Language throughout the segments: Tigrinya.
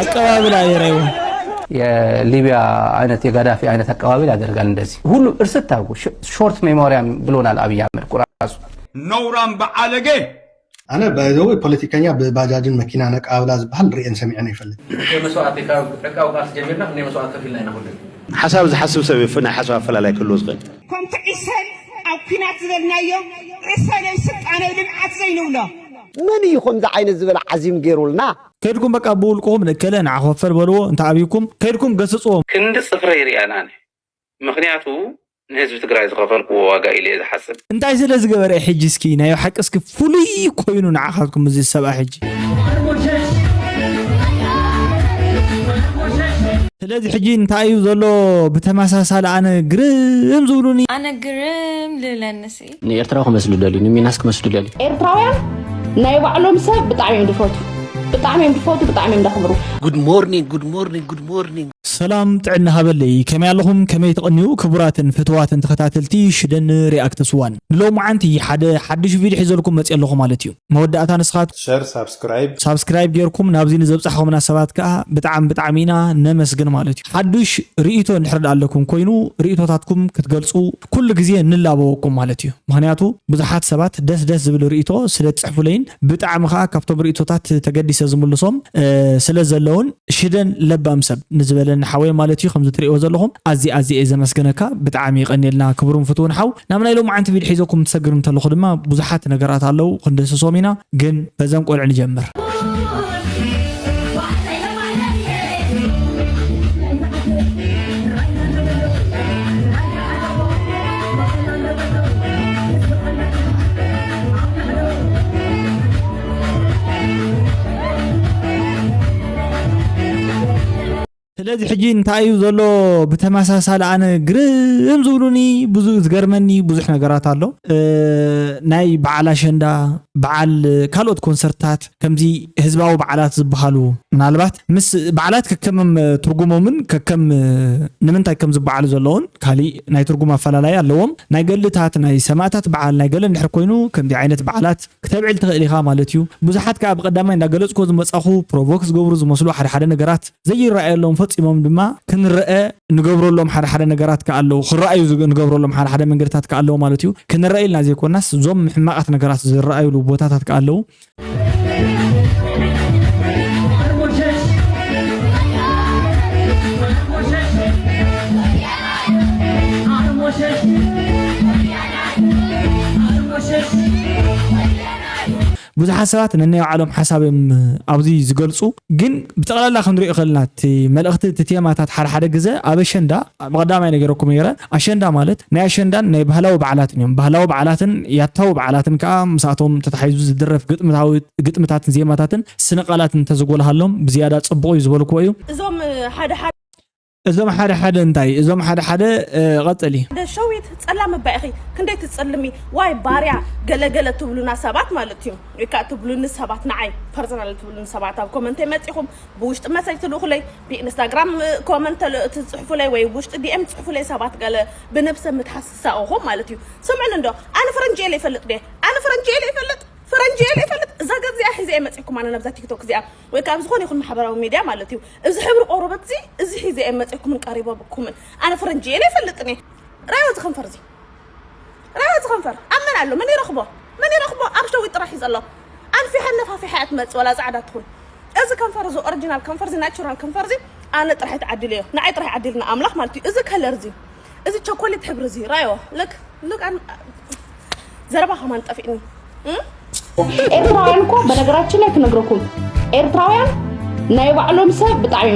አቀባበል አይረው የሊቢያ አይነት የጋዳፊ አይነት አቀባበል ያደርጋል እንደዚህ ሁሉ እርስታው ሾርት ሜሞሪያም ብሎናል አብይ አህመድ ቁራሱ نوران بعالجه أنا بزوج بوليتيكانيا بباجاجين مكينة أنا قابلاز بحال رئيس سمعني يفلت. مسوات كاو قاس جميلنا إني مسوات كفيلنا نقول. حسب حسب سبب فينا حسب فلا لا كله صغير. كنت إنسان أو كنات ذنايا إنسان يسق أنا لمعت زينولا. من يخون ذا عين الزبل عزيم جيرولنا. كيركم بقى بقولكم نكلن عخفر بلو أنت عبيكم كيركم قصصهم. كند صفريري أنا مخنياتو نهزو تقرأي زغفر قواقا إلي إذا حسب انت عايز لازق برأي حجي سكينة يو حق اسك فولي كوينو نعاقاتكم مزي السبع حجي لازي حجي انت عايز ظلو بتماساسال أنا قرم زولوني أنا قرم للنسي يرتراوكم مسلو دالي نمي ناسك مسلو دالي إرتراويان نايو علوم سب بتعميم دفوتو بتعميم دخبرو Good morning. سلام تعنا هبلي كما لهم كما يتقنيو كبراتن فتواتن تختاتلتي شدن رياكت سوان لو معنتي حدش فيديو حيزلكم مصي لكم مالتيو موداتا نسخات شير سبسكرايب ديركم نابزين زبصحكم مناسبات كا بتعمينا نمسجن مالتيو حدش ريتو نحرد عليكم كوينو ريتوتاتكم كتغلصو كل غزي نلابوكم مالتيو مهنياتو بزحات سبات دس زبل ريتو سلا تصحفولين بتعم خا كابتو ريتوتات تقديس زملصوم سلا زلون شدن لبام سب نزبلن حوي مالتي خمسة تريقوا زلهم أزي إذا مسكنك بتعميق أني لنا كبرون فتون حو نعمل لهم عن تبي حيزكم تسجلوا تلو خدمة بزحات نجارات علو خندس صومنا جن بزم قول على جمر ስለዚህ ሕጂ እንታይ እዩ ዘሎ ብተመሳሳሊ ኣነ ግርም ዝብሉኒ ብዙሕ ዝገርመኒ ብዙሕ ነገራት ኣሎ ናይ በዓል ኣሸንዳ በዓል ካልኦት ኮንሰርታት ከምዚ ህዝባዊ በዓላት ዝበሃሉ ምናልባት ምስ በዓላት ከከም ትርጉሞምን ከከም ንምንታይ ከም ዝበዓሉ ዘለውን ካሊ ናይ ትርጉም ኣፈላላይ ኣለዎም ናይ ገልታት ናይ ሰማዕታት በዓል ናይ ገለ ንድሕር ኮይኑ ከምዚ ዓይነት በዓላት ክተብዕል ትኽእል ኢኻ ማለት እዩ ብዙሓት ከዓ ብቀዳማይ እንዳገለጽኮ ዝመጻኹ ፕሮቮክስ ገብሩ ዝመስሉ ሓደ ነገራት ዘይረኣየሎም ፈጽሞም ድማ ክንረአ ንገብረሎም ሓደ ነገራት ከኣለው ክረኣዩ ንገብረሎም ሓደ መንገድታት ከኣለው ማለት እዩ ክንረኣይልና ዘይኮናስ ዞም ሕማቃት ነገራት ዝረኣዩሉ ቦታታት ከኣለው ብዙሓት ሰባት ነናይ ዓለም ሓሳቦም ኣብዚ ዝገልጹ ግን ብጠቕላላ ክንሪኦ ከለና መልእኽቲ ተቴማታት ሓደ ግዜ ኣብ ኣሸንዳ ብቀዳማይ ነገረኩም ነይረ ኣሸንዳ ማለት ናይ ኣሸንዳን ናይ ባህላዊ በዓላትን እዮም ባህላዊ በዓላትን ያታው በዓላትን ከዓ ምሳቶም ተታሒዙ ዝድረፍ ግጥምታትን ዜማታትን ስነቃላትን ተዘጎልሃሎም ብዝያዳ ጽቡቕ ዝበልኩ እዩ እዞም ሓደ እንታይ እዞም ሓደ ቀጥሊ ደሸዊት ጸላም ባይኺ ክንደይ ትጸልሚ ዋይ ባርያ ገለገለ ትብሉና ሰባት ማለት እዩ ወይካ ትብሉን ሰባት ንዓይ ፐርሰናል ትብሉን ሰባት ኣብ ኮመንት መጽኹም ብውሽጥ መሰጅ ትልኹለይ ብኢንስታግራም ኮመንት ትጽሕፉ ላይ ወይ ውሽጥ ዲኤም ትጽሕፉ ላይ ሰባት ገለ ብነብሰ ምትሐስሳውኹም ማለት እዩ ስምዕን እንዶ ኣነ ፈረንጂ የለ ይፈልጥ ደ ኣነ ፈረንጂ የለ ይፈልጥ زاغت زي حزي امصيكم انا نبذا تيك توك زي ويكاب زخون يكون محبراوي ميديا مالتي از حبر قربت زي از حزي امصيكم قريبه بكم انا فرنجي لي فلطني رايو زخنفر امن علو من يرخبو ابشو يطرح يزلو ان في حنفها في حياه مص ولا صعده تكون از كنفر زو اوريجينال كنفر زي ناتشورال كنفر زي انا طرح تعدليه نعي طرح عدلنا املاح مالتي از كلر زي از شوكولات حبر زي رايو لك ان زربا كمان طفيني ኤርትራውያን እኮ በነገራችን ላይ ተነግረኩም ኤርትራውያን ናይ ባዕሎም ሰብ ብጣዕሚ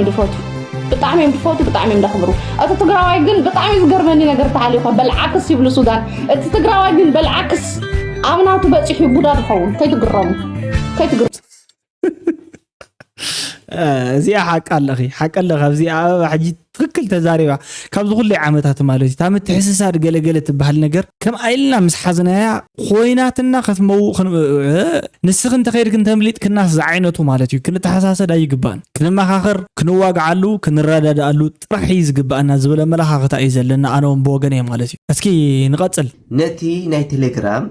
እንድፈቱ ብጣዕሚ እንዳኽብሩ እቲ ትግራዋይ ግን ብጣዕሚ ዝገርመኒ ነገር ተሓሊኹ በልዓክስ ይብሉ ሱዳን እቲ ትግራዋይ ግን በልዓክስ ኣብናቱ በፂሑ ቡዳ ድኸውን ከይትግረሙ እዚኣ ሓቅ ኣለኺ እዚኣ ሕጂ ትክክል ተዛሪባ ካብዚ ኩሉ ዓመታት ማለት እዩ ታመት ሕስሳድ ገለገለ ትበሃል ነገር ከም ኣይልና ምስ ሓዝናያ ኮይናትና ከተመው ንስኽን ተኸይድክን ተምሊጥ ክናስ ዝዓይነቱ ማለት እዩ ክንተሓሳሰድ ኣይግባን ክንመኻኸር ክንዋግዓሉ ክንረዳዳሉ ጥራሕ ዝግባአና ዝበለ መላኻኽታ እዩ ዘለና ኣነውን ብወገነይ ማለት እዩ እስኪ ንቐፅል ነቲ ናይ ቴሌግራም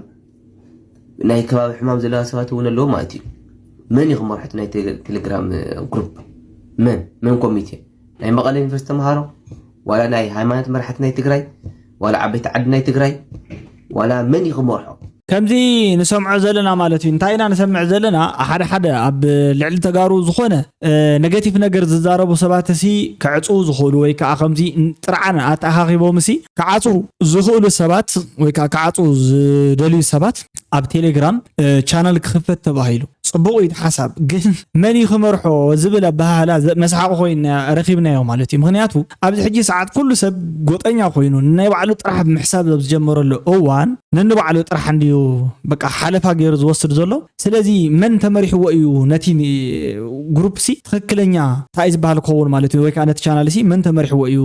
ናይ ከባቢ ሕማም ዘለዋ ሰባት እውን ኣለዎ ማለት እዩ من يخم مرحتنا تليجرام جروب من كوميتي ناي مقال يونيفرسيتي مهارو ولا ناي هايمانت مرحتنا تجراي ولا عبيت عدنا تجراي ولا من يخم مرحو ከምዚ ንሰምዖ ዘለና ማለት እዩ እንታይ ኢና ንሰምዕ ዘለና ሓደ ኣብ ልዕሊ ተጋሩ ዝኾነ ኔጌቲቭ ነገር ዝዛረቡ ሰባት ሲ ክዕፁ ዝኽእሉ ወይ ከዓ ከምዚ ጥርዓን ኣተኻኺቦም ሲ ክዓፁ ዝኽእሉ ሰባት ወይ ከዓ ክዓፁ ዝደልዩ ሰባት ኣብ ቴሌግራም ቻናል ክኽፈት ተባሂሉ ጽቡቕ እዩ ሓሳብ ግን መን ይኽመርሖ ዝብል ኣባሃላ መስሓቕ ኮይና ረኺብናዮ ማለት እዩ ምኽንያቱ ኣብዚ ሕጂ ሰዓት ኩሉ ሰብ ጎጠኛ ኮይኑ ናይ ባዕሉ ጥራሕ ብምሕሳብ ዝጀመረሉ እዋን ነንባዕሉ ጥራሕ እንዲዩ በቃ ሓለፋ ገይሩ ዝወስድ ዘሎ ስለዚ መን ተመሪሕዎ እዩ ነቲ ግሩፕ ሲ ትክክለኛ እንታይ ዝበሃል ክኸውን ማለት እዩ ወይ ከዓ ነቲ ቻናል ሲ መን ተመሪሕዎ እዩ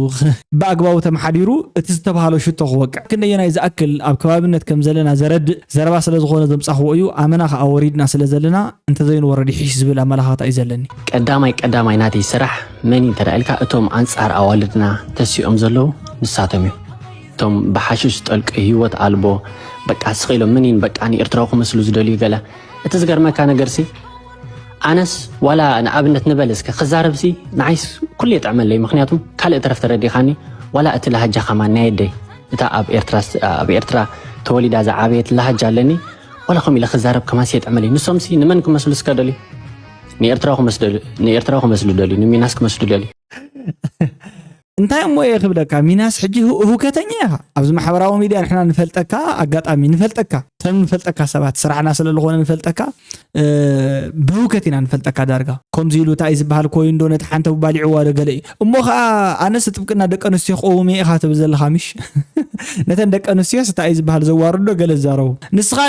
ብኣግባቡ ተመሓዲሩ እቲ ዝተባሃለ ሽቶ ክወቅዕ ክንደየናይ ዝኣክል ኣብ ከባቢነት ከም ዘለና ዘረድእ ዘረባ ስለ ዝኾነ ዘምጻኽዎ እዩ ኣመና ከዓ ወሪድና ስለ ዘለና انت زين وردي حيش زبل املها تايزلني قداماي نادي سرح مني ترالك اتوم انصار اوالدنا تسيوم زلو نساتمي توم بحاشش طلق هيوت البو بقى اسخيلو منين بقى اني ارتراخو مسلو زدلي غلا اتزغر ما كان غرسي انس ولا انا ابنت نبلسك خزاربسي نعيس كل يتعمل لي مخنياتهم كال اطرف تردي خاني ولا اتلهجا خما نايدي اتا اب ارترا توليدا زعابيت لهجا لني ولا خمي لخزارب كما سيت عملي نسومسي نمنكم مسلو سكدلي نيرتراخو مسلو دلي نميناسك مسلو دلي እንታይ ሞ ይኽብለካ ሚናስ ሕጂ ሁከተኛ ኣብዚ ማሕበራዊ ሚድያ ንሕና ንፈልጠካ ኣጋጣሚ ንፈልጠካ ተም ንፈልጠካ ሰባት ስራሕና ስለዝኾነ ንፈልጠካ ብሁከት ኢና ንፈልጠካ ዳርጋ ከምዚ ኢሉ እንታይ ዝበሃል ኮይኑ ዶ ነቲ ሓንተ ባሊዕዋ ደገለ እሞ ከዓ ኣነስ ጥብቅና ደቀ ኣንስትዮ ቆውሜ ኢኻ ትብል ዘለኻ ምሽ ነተን ደቀ ኣንስትዮ እንታይ ዝበሃል ዘዋርዶ ገለ ዛረቡ ንስኻ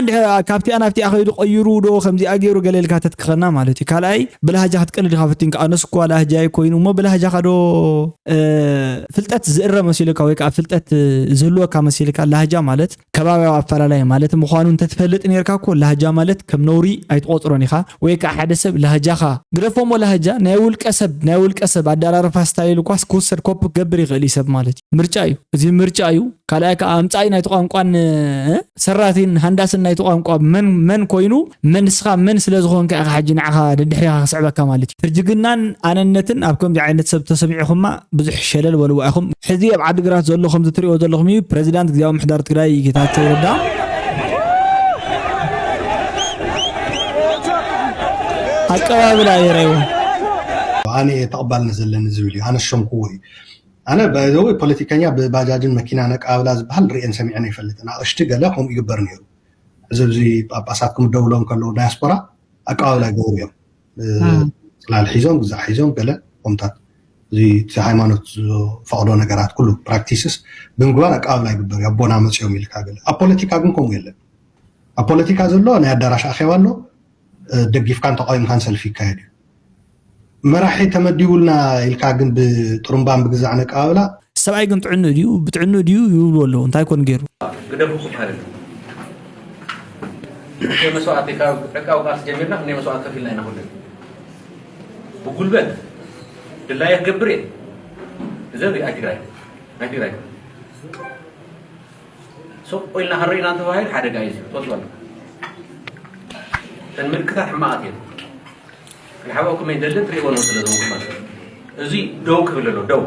ካብቲ ኣናብቲ ኣኸይዱ ቀይሩ ዶ ከምዚ ኣገይሩ ገለ ኢልካ ተትክኸና ማለት እዩ ካልኣይ ብላሃጃ ክትቀልድ ኢኻ ፍቲንካ ኣነስ እኳ ላሃጃይ ኮይኑ እሞ ብላሃጃ ዶ ፍልጠት ዝእረ መሲልካ ወይ ከዓ ፍልጠት ዝህልወካ መሲልካ ላሃጃ ማለት ከባቢያዊ ኣፈላላይ ማለት ምዃኑ እንተትፈልጥ ነርካ እኮ ላሃጃ ማለት ከም ነውሪ ኣይትቆጥሮን ኢኻ ወይ ከዓ ሓደ ሰብ ላሃጃኻ ግረፎሞ ላሃጃ ናይ ውልቀ ሰብ ኣዳራረፋ ስታይል ኳስ ክውሰድ ኮፕ ገብር ይኽእል ሰብ ማለት ምርጫ እዩ እዚ ምርጫ እዩ ካልኣይ ከዓ ኣምጻይ ናይ ቋንቋን ሰራቲን ሃንዳስን ናይ ቋንቋ መን ኮይኑ መንስኻ መን ስለ ዝኾንካ ኢኻ ሕጂ ንዓኻ ድድሕሪኻ ክስዕበካ ማለት እዩ ትርጅግናን ኣነነትን ኣብ ከምዚ ዓይነት ሰብ ተሰሚዕኹማ ብዙሕ ሸለል ወልዋ ኢኹም ሕዚ ኣብ ዓዲግራት ዘሎ ከምዚ ትሪኦ ዘለኹም እዩ ፕሬዚዳንት ግዚያዊ ምሕዳር ትግራይ ጌታቸው ረዳ አቀባበል አይረው አኔ ተቀባልነ ዘለን ዝብል አነ ሸምኩ አነ ባይዘው ፖለቲከኛ በባጃጅን መኪና ነቃብላ ዝባል ሪኤን ሰሚዕና ይፈልጥና እሽቲ ገለ ሆም ይግበር ነይሩ እዚ ጳጳሳትኩም ደውሎም ከሎ ዳያስፖራ አቀባበል አይገውም ስላል ሒዞም ግዛ ሒዞም ገለ ሆምታት እዚ ሃይማኖት ፈቅዶ ነገራት ኩሉ ፕራክቲስስ ብምግባር አቀባበል አይግበር ያቦና መጽዮም ይልካ ገለ አፖለቲካ ግን ኮም የለን አፖለቲካ ዘሎ ናይ አዳራሽ አኺባሎ دقيف كان تقايم كان سلفي كايد مراحي تمديولنا الكاغن بطرمبان بغزعنك اولا سبعي كنت بتعنو ديو يقول والله انت يكون غيرو قدبو خالد في مسوات ركاو قاس جميلنا اني مسوات كفيل لنا هون بقلبت لا يكبري زي اجراي سو قلنا هرينا انت واحد حدا جايز توصل الملكات حماقين الحواكم يدلل تري ولا تلزم كمان زي دو كبللو دو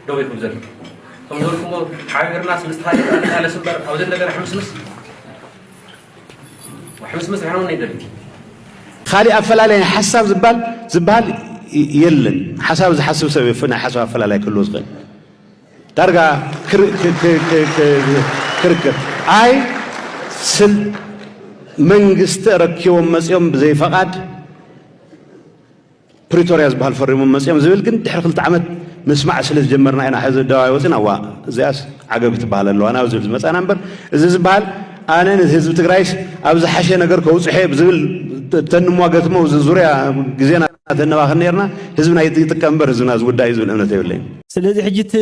يكون زل ثم دولكم حاجر ناس مستحيل على سبر او زل ነገር حمس احنا ندلل خالي افلالي حساب زبال يلن حساب زحسب سبب فنا حساب افلالي كله زغل درجه كركر اي سل መንግስት ረኪቦም መጽዮም ብዘይ ፈቃድ ፕሪቶሪያ ዝባል ፈሪሞም መጽዮም ዝብል ግን ድሕሪ 2 ዓመት መስማዕ ስለ ዝጀመርና ኢና ሕዚ ደዋይ ወፅና ዋ እዚያስ ዓገብ ትባሃል ኣለዋ ናብ ዝብል መጻና እምበር እዚ ዝባል ኣነ ንህዝቢ ትግራይስ ኣብ ዝሓሸ ነገር ከውፅሐ ብዝብል ተንሟገትሞ ዙርያ ግዜና ተነባኸን ነርና ህዝብና ይጥቀም በር ህዝብና ዝውዳይ ዝብል እምነት የብለኝ ስለዚህ ሕጂት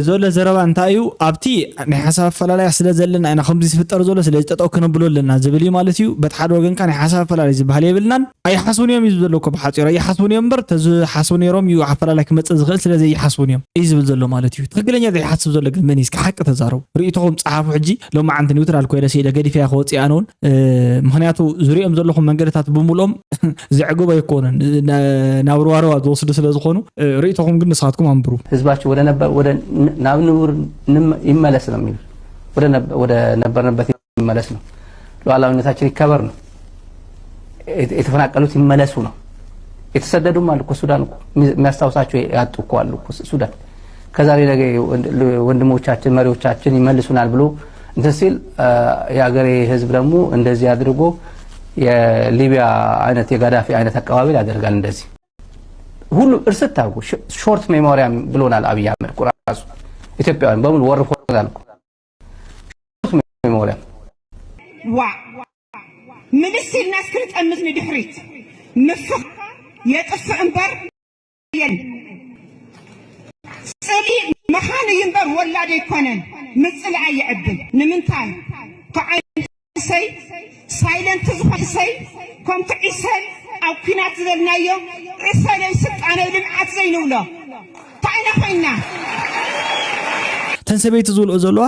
ዘሎ ዘረባ እንታይ እዩ ኣብቲ ናይ ሓሳብ ኣፈላላይ ስለ ዘለና ኢና ከምዚ ዝፍጠር ዘሎ ስለዚ ጠጠው ክንብሎ ኣለና ዝብል ማለት እዩ በቲ ሓደ ወገንካ ናይ ሓሳብ ኣፈላላይ ዝበሃል የብልናን ኣይሓስቡን እዮም እዩ ዘሎ እኮ ብሓፂሩ ኣይሓስቡን እዮም እምበር ተዝሓስቡ ነይሮም እዩ ኣፈላላይ ክመፅእ ዝኽእል ስለዚ ይሓስቡን እዮም እዩ ዝብል ዘሎ ማለት እዩ ትክክለኛ ዘይሓስብ ዘሎ ግን መን እስኪ ሓቂ ተዛረቡ ርእይቶኹም ፀሓፉ ሕጂ ሎማ ዓንቲ ኒውትራል ኮይነ ሲለ ገዲፍያ ክወፅእ ኣነ እውን ምክንያቱ ዝሪኦም ዘለኹም መንገድታት ብምሎም ዘዕግቦ ኣይኮነን ናብ ሩዋሩዋ ዝወስዱ ስለ ዝኾኑ ርእይቶኹም ግን ንስኻትኩም አንብሩ ህዝባችን ወደ ናብ ንቡር ይመለስ ነው የሚል ወደ ነበርንበት ይመለስ ነው ሉዓላዊነታችን ይከበር ነው የተፈናቀሉት ይመለሱ ነው የተሰደዱም አሉ እኮ ሱዳን እኮ የሚያስታውሳቸው ያጡ እኮ አሉ እኮ ሱዳን ከዛሬ ነገ ወንድሞቻችን መሪዎቻችን ይመልሱናል ብሎ እንትን ሲል የአገሬ ህዝብ ደግሞ እንደዚህ አድርጎ የሊቢያ አይነት የጋዳፊ አይነት አቀባበል ያደርጋል እንደዚህ ሁሉ እርስት አድርጎ ሾርት ሜሞሪያም ብሎናል አብይ አህመድ ቁራሱ ኢትዮጵያውያን በሙሉ ወርፎናል ሾርት ሜሞሪያም ዋ ምንስ الناس ክንጠምት ንድሕሪት ምፍኽ የጥፍእ እምበር የን ጽሊ መኻን ይንበር ወላደ ይኮነን ምጽልዓ ይዕብል ንምንታይ ከዓይሰይ ሳይለንት ዝኸሰይ ከምቲ ዒሰል ኣብ ኩናት ዝበልናዮ ዒሰለይ ስልጣነ ልምዓት ዘይንብሎ ታይና ኮይና ተንሰበይት ዝብልኦ ዘለዋ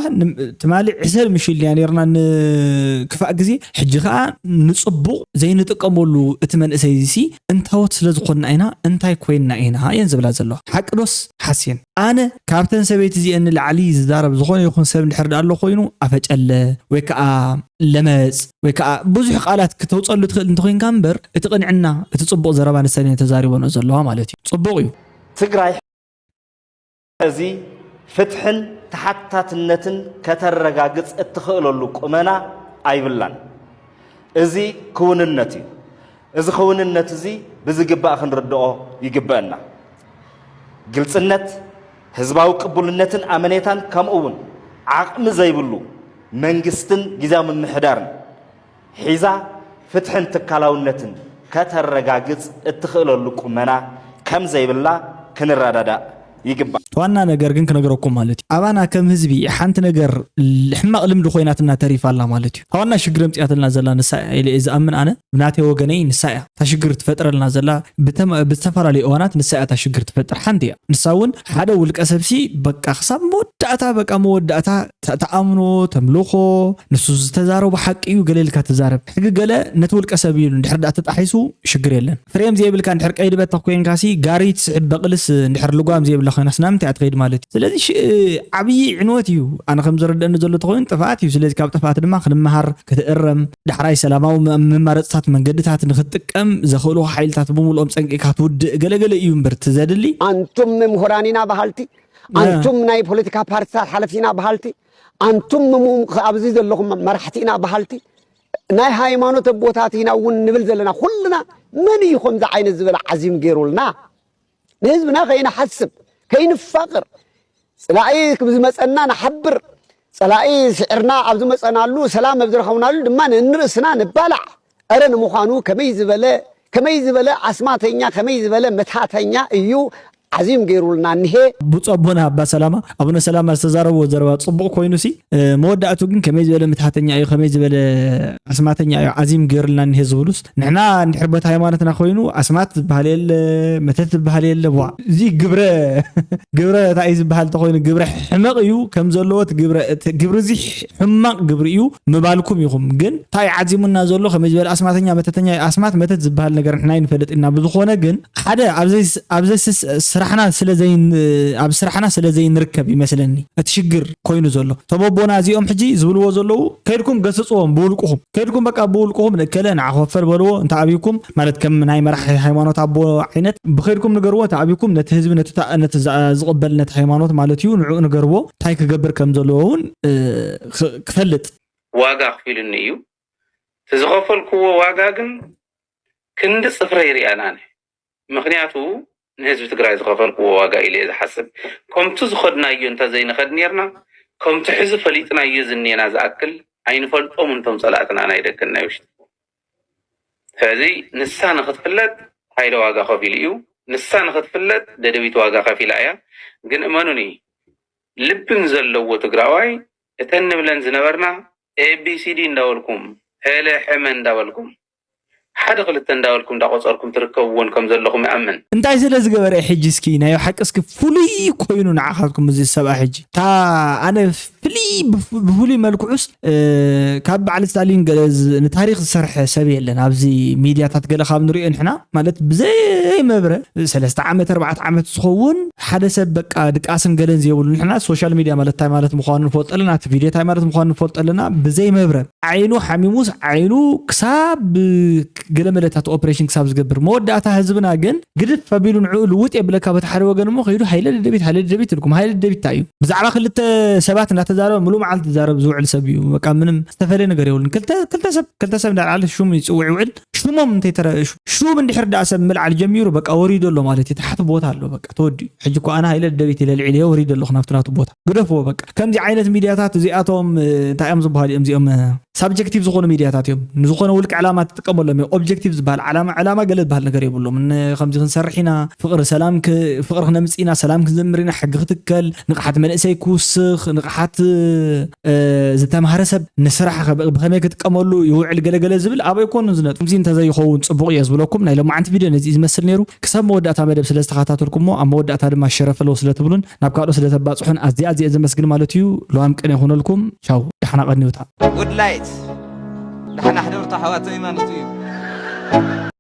ትማሊ ዒሰል ምሽልያ ነርና ክፋእ ግዜ ሕጂ ከዓ ንጽቡቕ ዘይንጥቀመሉ እቲ መንእሰይ ሲ እንታወት ስለ ዝኾንና ኢና እንታይ ኮይንና ኢና የን ዝብላ ዘለዋ ሓቅዶስ ሓስየን ኣነ ካብተን ሰበይቲ እዚአን ንላዕሊ ዝዛረብ ዝኾነ ይኹን ሰብ እንድሕር ኣሎ ኮይኑ ኣፈጨለ ወይ ከዓ ለመፅ ወይ ከዓ ብዙሕ ቃላት ከተውፀሉ ትኽእል እንተኮይንካ እምበር እቲ ቅንዕና እቲ ጽቡቕ ዘረባ ንሰን ተዛሪቦኖ ዘለዋ ማለት እዩ ጽቡቕ እዩ ትግራይ እዚ ፍትሕን ተሓታትነትን ከተረጋግጽ እትኽእለሉ ቁመና ኣይብላን እዚ ክውንነት እዩ እዚ ክውንነት እዚ ብዝግባእ ክንርድኦ ይግበአና ግልጽነት ህዝባዊ ቅቡልነትን ኣመኔታን ከምኡውን ዓቕሚ ዘይብሉ መንግስትን ጊዜያዊ ምምሕዳርን ሒዛ ፍትሕን ትካላውነትን ከተረጋግጽ እትኽእለሉ ቁመና ከም ዘይብላ ክንረዳዳእ ይግባ ዋና ነገር ግን ከነገረኩም ማለት እዩ አባና ከም ህዝቢ ሓንቲ ነገር ሕማቅ ልምድ ኮይናትና ተሪፋላ ማለት እዩ ዋና ሽግር ምጽያትና ዘላ ንሳ ኢለ ዝኣምን ኣነ ብናቴ ወገነይ ንሳያ ታሽግር ትፈጥረልና ዘላ ብተፈላለዩ እዋናት ንሳያ ታሽግር ትፈጥር ሓንቲ እያ ንሳውን ሓደ ውልቀ ሰብሲ በቃ ክሳብ መወዳእታ በቃ መወዳእታ ተኣምኖ ተምልኾ ንሱ ዝተዛረቡ ሓቂ እዩ ገለልካ ተዛረብ ሕጊ ገለ ነቲ ውልቀ ሰብ እዩ እንድሕር ዳኣ ተጣሒሱ ሽግር የለን ፍሬም ዘይብልካ እንድሕር ቀይድበት ኮይንካሲ ጋሪት ስዕብ በቅልስ እንድሕር ልጓም ዘይብላ ኮይናስ ናምቲ ኣትኸይድ ማለት እዩ ስለዚ ዓብይ ዕንወት እዩ ኣነ ከም ዝረዳእኒ ዘሎ ተኮይን ጥፋት እዩ ስለዚ ካብ ጥፋት ድማ ክንመሃር ክትእረም ድሕራይ ሰላማዊ መማረፅታት መንገድታት ንክትጥቀም ዘኽእሉ ሓይልታት ብምልኦም ፀንቂካ ትውድእ ገለገለ እዩ እምበር ትዘድሊ አንቱም ምሁራኒና ባህልቲ አንቱም ናይ ፖለቲካ ፓርቲታት ሓለፍቲና ባህልቲ አንቱም ኣብዚ ዘለኹም መራሕቲና ባህልቲ ናይ ሃይማኖት ቦታቲና እውን ንብል ዘለና ኩልና መን እዩ ከምዚ ዓይነት ዝበለ ዓዚም ገይሩልና ንህዝብና ከይንሓስብ ከይንፋቅር ፀላኢ ብዝመፀና ንሓብር ፀላኢ ስዕርና ኣብ ዝመፀናሉ ሰላም ኣብ ዝረኸብናሉ ድማ ንርእስና ንባላዕ ኣረ ንምዃኑ ከመይ ዝበለ ኣስማተኛ ከመይ ዝበለ መታተኛ እዩ ዓዚም ገይሩልና እንሄ ብጾቦና ኣባ ሰላማ ኣቡነ ሰላማ ዝተዛረበ ዘረባ ጽቡቕ ኮይኑሲ መወዳእቱ ግን ከመይ ዝበለ መታተኛ እዩ ከመይ ዝበለ ኣስማተኛ እዩ ዓዚም ገይሩልና እንሄ ዝብሉስ ንሕና እንድሕር ቦታ ሃይማኖትና ኮይኑ ኣስማት ዝበሃል የለ መተት ዝበሃል የለ ዋ እዚ ግብረ እንታይ ዝበሃል ተኮይኑ ግብረ ሕማቕ እዩ ከም ዘለዎት ግብረ እዚ ሕማቕ ግብሪ እዩ ምባልኩም ይኹም ግን እንታይ ዓዚሙና ዘሎ ከመይ ዝበለ ኣስማተኛ መተተኛ ኣስማት መተት ዝበሃል ነገር ንሕና ይንፈልጥና ብዙኾነ ግን ሓደ ኣብዘይ ስራሕና ስለዘይ ንርከብ ይመስለኒ እቲ ሽግር ኮይኑ ዘሎ ተበቦና እዚኦም ሕጂ ዝብልዎ ዘለው ከይድኩም ገስጽዎም ብውልቁኹም ከይድኩም በቃ ብውልቁኹም ንከለ ንዓኸፈር በልዎ እንታይ ኣብይኩም ማለት ከም ናይ መራሒ ሃይማኖት ኣቦ ዓይነት ብኸይድኩም ንገርዎ እንታይ ኣብይኩም ነቲ ህዝቢ ነቲ ዝቕበል ነቲ ሃይማኖት ማለት እዩ ንዑ ንገርዎ እንታይ ክገብር ከም ዘለዎ እውን ክፈልጥ ዋጋ ክፍልኒ እዩ ዝኸፈልክዎ ዋጋ ግን ክንዲ ጽፍረ ይርአና ምክንያቱ ንህዝቢ ትግራይ ዝኸፈልክዎ ዋጋ ኢለ ዝሓስብ ከምቲ ዝኸድናዮ እንተዘይንኸድ ነርና ከምቲ ሕዚ ፈሊጥናዮ ዝኔና ዝኣክል ኣይንፈልጦም እንቶም ፀላእትና ናይ ደቅና ውሽጢ ስለዚ ንሳ ንኽትፍለጥ ሓይለ ዋጋ ከፊሉ ንሳን ክትፍለጥ ደደቢት ዋጋ ከፊላ እያ ግን እመኑኒ ልብን ዘለዎ ትግራዋይ እተን ብለን ዝነበርና ABCD እንዳወልኩም ሄለ ሕመ እንዳወልኩም ሓደ ክልተ እንዳወልኩም እንዳቆፀርኩም ትርከብዎን ከም ዘለኹም ይኣምን እንታይ ስለ ዝገበረ ሕጂ እስኪ ናይ ሓቂ እስኪ ፍሉይ ኮይኑ ንዓኻትኩም እዚ ሰብኣ ሕጂ ታ ኣነ ብፍሉይ መልክዑስ ካብ በዓል ስታሊን ንታሪክ ዝሰርሐ ሰብ የለን ኣብዚ ሚድያታት ገለ ካብ ንሪኦ ንሕና ማለት ብዘይ መብረ 3 ዓመት 4 ዓመት ዝኸውን ሓደ ሰብ በቃ ድቃስን ገለን ዘየብሉ ንሕና ሶሻል ሚድያ ማለት እንታይ ማለት ምዃኑ ንፈልጥ ኣለና እቲ ቪድዮ እንታይ ማለት ምዃኑ ንፈልጥ ኣለና ብዘይ መብረ ዓይኑ ሓሚሙስ ዓይኑ ክሳብ ገለ መለታት ኦፕሬሽን ክሳብ ዝገብር መወዳእታ ህዝብና ግን ግድፍ ፈቢሉ ንዕኡ ልውጥ የብለካ በታ ሓደ ወገን እሞ ከይዱ ሃይለ ደደቢት ኢልኩም ሃይለ ደደቢት እንታይ እዩ ብዛዕባ ክልተ ሰባት እናተዛረበ ሙሉእ መዓልቲ ዝዛረብ ዝውዕል ሰብ እዩ በቃ ምንም ዝተፈለየ ነገር የብሉን ክልተ ሰብ እንዳልዓለ ሹም ይፅውዕ ይውዕል ሹሞም እንታይ ተረእሹ ሹም እንድሕር ዳ ሰብ ምልዓል ጀሚሩ በቃ ወሪዶ ኣሎ ማለት እዩ ታሕቲ ቦታ ኣሎ በቃ ተወዲኡ ሕጂ እኮ ኣነ ሃይለ ደደቢት ኢለ ልዒለ ወሪዶ ኣለኹ ናብቲ ቦታ ግደፍዎ በቃ ከምዚ ዓይነት ሚድያታት እዚኣቶም እንታይ እዮም ዝበሃሉ እዚኦም ሳብጀክቲቭ ዝኾኑ ሚድያታት እዮም ንዝኾነ ውልቅ ዕላማ ትጥቀመሎም እዮም ኦብጀክቲቭ ዝበሃል ዕላማ ገለ ዝበሃል ነገር የብሎም ከምዚ ክንሰርሕ ኢና ፍቅሪ ክነምፅእ ኢና ሰላም ክንዘምር ኢና ሕጊ ክትከል ንቕሓት መንእሰይ ክውስኽ ንቕሓት ዝተምሃረ ሰብ ንስራሕ ብኸመይ ክትጥቀመሉ ይውዕል ገለገለ ዝብል ኣበይ ኮኑ ዝነጥ ከምዚ እንተዘይኸውን ፅቡቕ እየ ዝብለኩም ናይ ሎማዓንቲ ቪድዮ ነዚ ዝመስል ነይሩ ክሳብ መወዳእታ መደብ ስለ ዝተኸታተልኩሞ ኣብ መወዳእታ ድማ ሸረፈለዎ ስለትብሉን ናብ ካልኦ ስለተባፅሑን ኣዝየ ዘመስግን ማለት እዩ ለዋም ቅን ይኹነልኩም ቻው ድሓና ቀኒውታ Good light. نحن حضرت حواتي ما نطيب